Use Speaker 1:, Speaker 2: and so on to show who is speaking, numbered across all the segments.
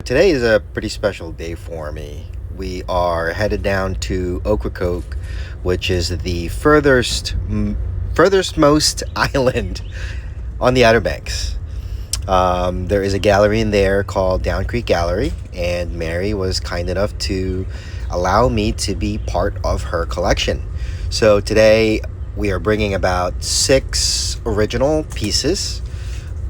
Speaker 1: Today is a pretty special day for me. We are headed down to Ocracoke, which is the furthest most island on the Outer Banks. There is a gallery in there called Down Creek Gallery, and Mary was kind enough to allow me to be part of her collection. So today we are bringing about 6 original pieces.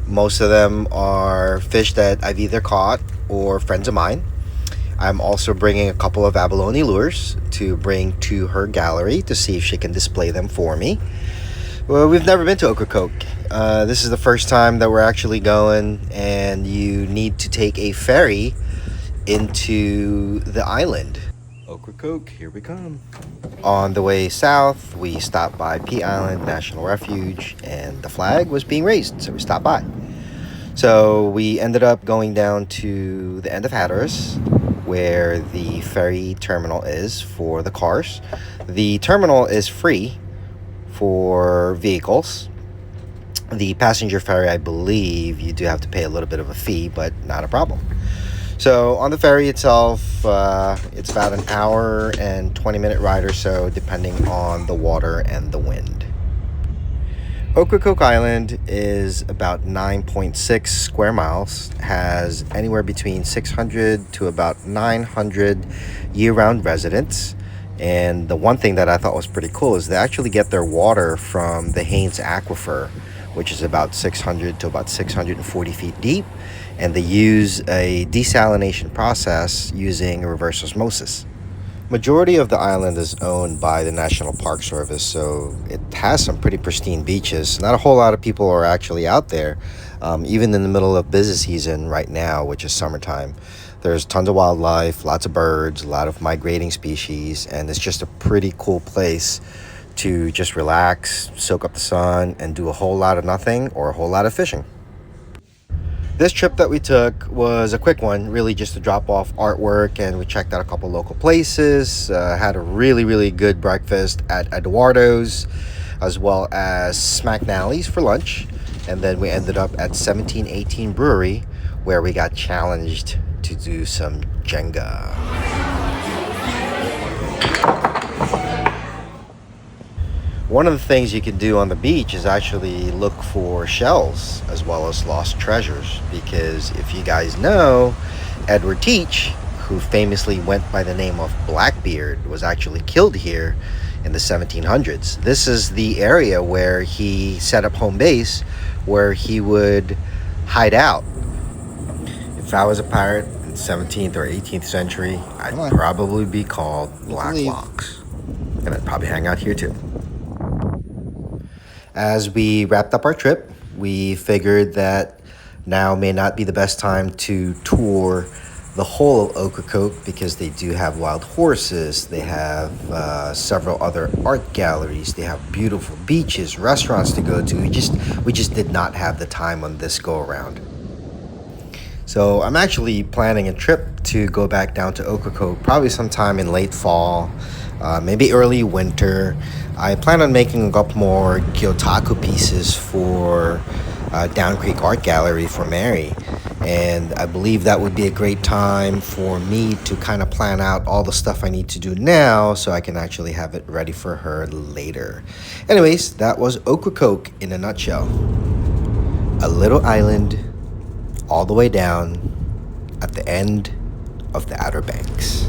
Speaker 1: Most of them are fish that I've either caught or friends of mine. I'm also bringing a couple of abalone lures to bring to her gallery to see if she can display them for me. Well, we've never been to Ocracoke. This is the first time that we're actually going, and you need to take a ferry into the island. Ocracoke, here we come. On the way south, we stopped by Pea Island National Refuge, and the flag was being raised, so we stopped by. So we ended up going down to the end of Hatteras, where the ferry terminal is for the cars. The terminal is free for vehicles. The passenger ferry, I believe, you do have to pay a little bit of a fee, but not a problem. So on the ferry itself, it's about an hour and 20-minute ride or so, depending on the water and the wind. Ocracoke Island is about 9.6 square miles, has anywhere between 600 to about 900 year-round residents. And the one thing that I thought was pretty cool is they actually get their water from the Haynes Aquifer, which is about 600 to about 640 feet deep, and they use a desalination process using reverse osmosis. Majority of the island is owned by the National Park Service, so it has some pretty pristine beaches. Not a whole lot of people are actually out there, even in the middle of busy season right now, which is summertime. There's tons of wildlife, lots of birds, a lot of migrating species, and it's just a pretty cool place to just relax, soak up the sun, and do a whole lot of nothing or a whole lot of fishing. This trip that we took was a quick one, really just to drop off artwork, and we checked out a couple local places, had a really good breakfast at Eduardo's, as well as Smacknally's for lunch, and then we ended up at 1718 Brewery, where we got challenged to do some Jenga. One of the things you can do on the beach is actually look for shells as well as lost treasures, because if you guys know, Edward Teach, who famously went by the name of Blackbeard, was actually killed here in the 1700s. This is the area where he set up home base, where he would hide out. If I was a pirate in the 17th or 18th century, I'd probably be called Black Locks, and I'd probably hang out here too. As we wrapped up our trip, we figured that now may not be the best time to tour the whole of Ocracoke, because they do have wild horses, they have several other art galleries, they have beautiful beaches, restaurants to go to. We just did not have the time on this go around. So I'm actually planning a trip to go back down to Ocracoke probably sometime in late fall, maybe early winter. I plan on making a couple more Gyotaku pieces for Down Creek Art Gallery for Mary, and I believe that would be a great time for me to kind of plan out all the stuff I need to do now so I can actually have it ready for her later. Anyways, that was Ocracoke in a nutshell. A little island all the way down at the end of the Outer Banks.